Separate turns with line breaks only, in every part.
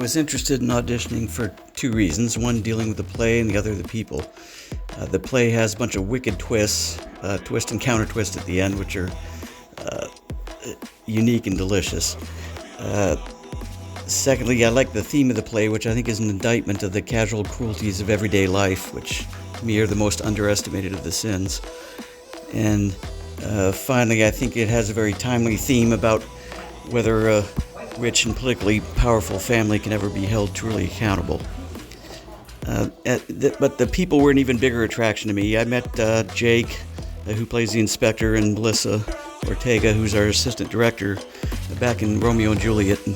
was interested in auditioning for two reasons. One, dealing with the play, and the other, the people. The play has a bunch of wicked twists, twist and counter twist at the end, which are unique and delicious. Secondly, I like the theme of the play, which I think is an indictment of the casual cruelties of everyday life, which to me are the most underestimated of the sins. And finally, I think it has a very timely theme about whether a rich and politically powerful family can ever be held truly accountable. But the people were an even bigger attraction to me. I met Jake, who plays the inspector, and Melissa Ortega, who's our assistant director, back in Romeo and Juliet in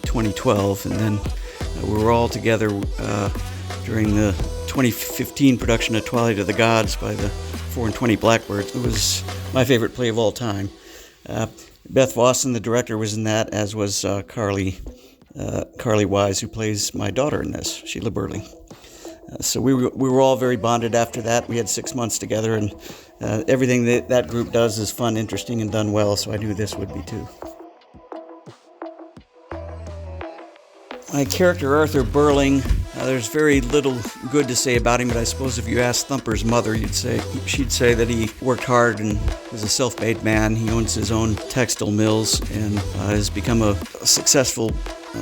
2012. And then we were all together during the 2015 production of Twilight of the Gods by the 4 and 20 Blackbirds. It was my favorite play of all time. Beth Vossen, the director, was in that, as was Carly Wise, who plays my daughter in this, Sheila Burley. So we were all very bonded after that. We had 6 months together, and everything that group does is fun, interesting, and done well, so I knew this would be too. My character, Arthur Burling, there's very little good to say about him, but I suppose if you asked Thumper's mother, she'd say that he worked hard and is a self-made man. He owns his own textile mills and has become a successful,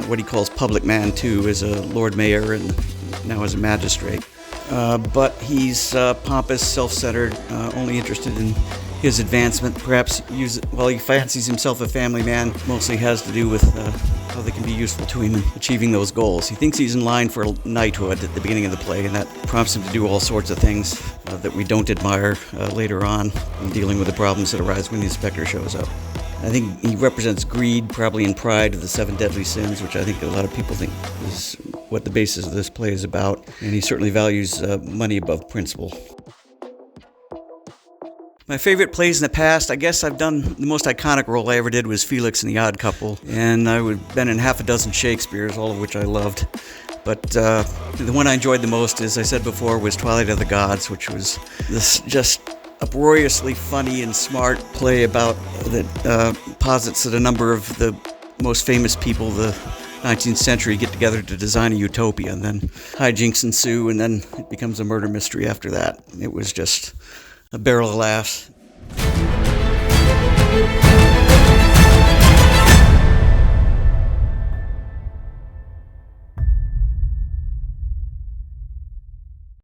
what he calls public man too, as a Lord Mayor and now as a magistrate. But he's pompous, self-centered, only interested in his advancement. Perhaps while he fancies himself a family man, mostly has to do with how they can be useful to him in achieving those goals. He thinks he's in line for knighthood at the beginning of the play, and that prompts him to do all sorts of things that we don't admire later on in dealing with the problems that arise when the inspector shows up. I think he represents greed, probably, and pride of the 7 deadly sins, which I think a lot of people think is what the basis of this play is about, and he certainly values money above principle. My favorite plays in the past, I guess I've done the most iconic role I ever did was Felix in The Odd Couple, and I've been in half a dozen Shakespeares, all of which I loved. But the one I enjoyed the most, as I said before, was Twilight of the Gods, which was this just uproariously funny and smart play about that posits that a number of the most famous people of the 19th century get together to design a utopia, and then hijinks ensue, and then it becomes a murder mystery after that. It was just a barrel of laughs.